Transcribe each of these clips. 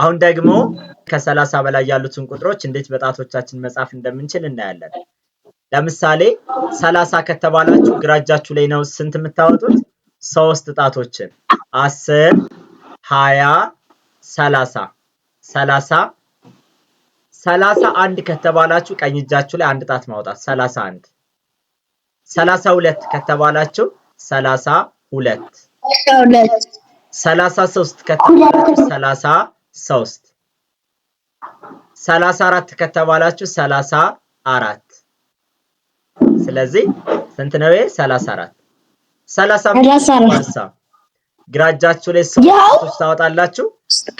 አሁን ደግሞ ከ30 በላይ ያሉትን ቁጥሮች እንዴት በጣቶቻችን መጻፍ እንደምንችል እናያለን። ለምሳሌ 30 ከተባላችሁ ግራ እጃችሁ ላይ ነው ስንት የምታወጡት? 3 ጣቶችን 10 20 30 30 31 ከተባላችሁ ቀኝ እጃችሁ ላይ አንድ ጣት ማውጣት 31 32 ከተባላችሁ 32 33 ከተባላችሁ 33 34 ከተባላችሁ 34 ስለዚህ ስንት ነው? 34 35 ግራ እጃችሁ ላይ 3 ታወጣላችሁ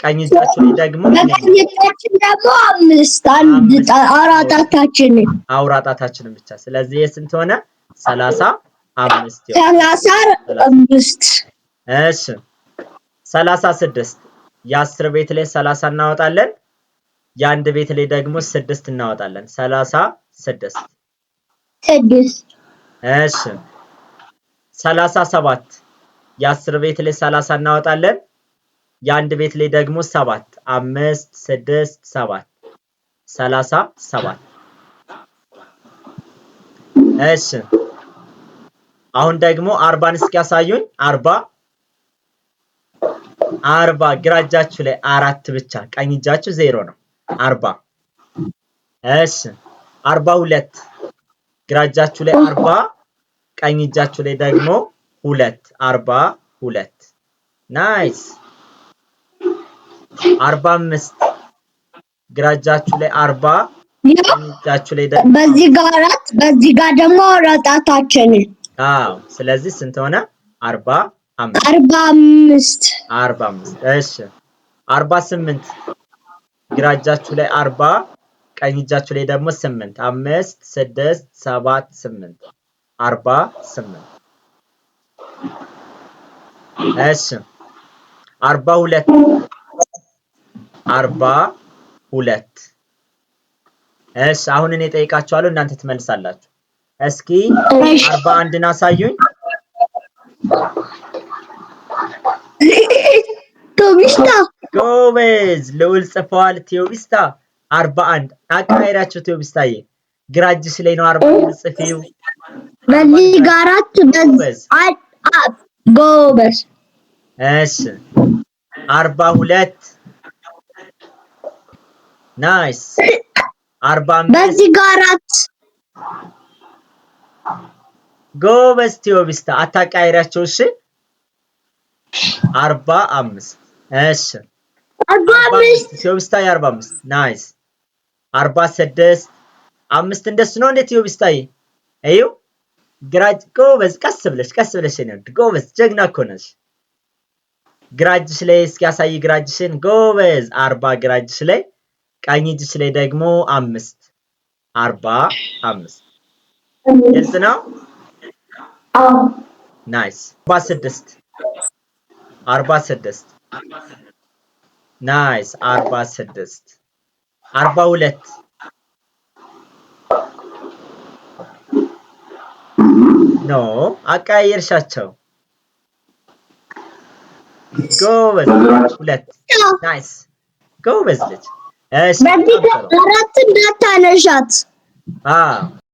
ቀኝ እጃችሁ ላይ ደግሞ አውራ ጣታችንን ብቻ ስለዚህ የስንት ሆነ? 35 እሺ 36 የ10 ቤት ላይ 30 እናወጣለን የአንድ ቤት ላይ ደግሞ 6 እናወጣለን 36 እሺ 37 የ10 ቤት ላይ 30 እናወጣለን የአንድ ቤት ላይ ደግሞ 7 5 6 7 37 እሺ አሁን ደግሞ 40ን እስኪ ያሳዩኝ 40 ግራ እጃችሁ ላይ 4 ብቻ ቀኝ እጃችሁ 0 ነው 40 እሺ 42 ግራ እጃችሁ ላይ 40 ቀኝ እጃችሁ ላይ ደግሞ 2 42 ናይስ 45 ግራ እጃችሁ ላይ 40 ቀኝ እጃችሁ ላይ ደግሞ በዚህ ጋር ደግሞ ጣታችን አዎ ስለዚህ ስንት ሆነ? 45 እሺ 48 ግራ እጃችሁ ላይ 40 ቀኝ እጃችሁ ላይ ደግሞ 8 5 6 7 8 48 እሺ 42 እሺ አሁን እኔ ጠይቃችኋለሁ እናንተ ትመልሳላችሁ እስኪ 41ን አሳዩኝ ቲዮቢስታ ጎበዝ ልዑል ጽፏል ቲዮቢስታ 41 አቃይራችሁ ቲዮቢስታዬ ግራ እጅሽ ላይ ነው 41 ጽፊው በዚህ ጋር ጎበዝ እሺ 42 ናይስ 45 በዚህ ጋር ጎበዝ ቲዮቢስታ አታቃይራችሁ እሺ 45 እሺ 45 ቲዮቢስታ 45 ናይስ 46 5 እንደሱ ነው እንዴ ቲዮቢስታዬ እዩ ግራጅ ጎበዝ ቀስ ብለሽ ነው ጎበዝ ጀግና እኮ ነሽ ግራ እጅሽ ላይ እስኪ ያሳይ ግራ እጅሽን ጎበዝ 40 ግራ እጅሽ ላይ ቀኝ እጅሽ ላይ ደግሞ 5 45 ግልጽ ነው ናይስ 46 ናይስ 46 42 ኖ አቃየርሻቸው ጎበዝ 2 ናይስ ጎበዝ ልጅ እሺ በዚህ ጋር 4 እንዳታነሻት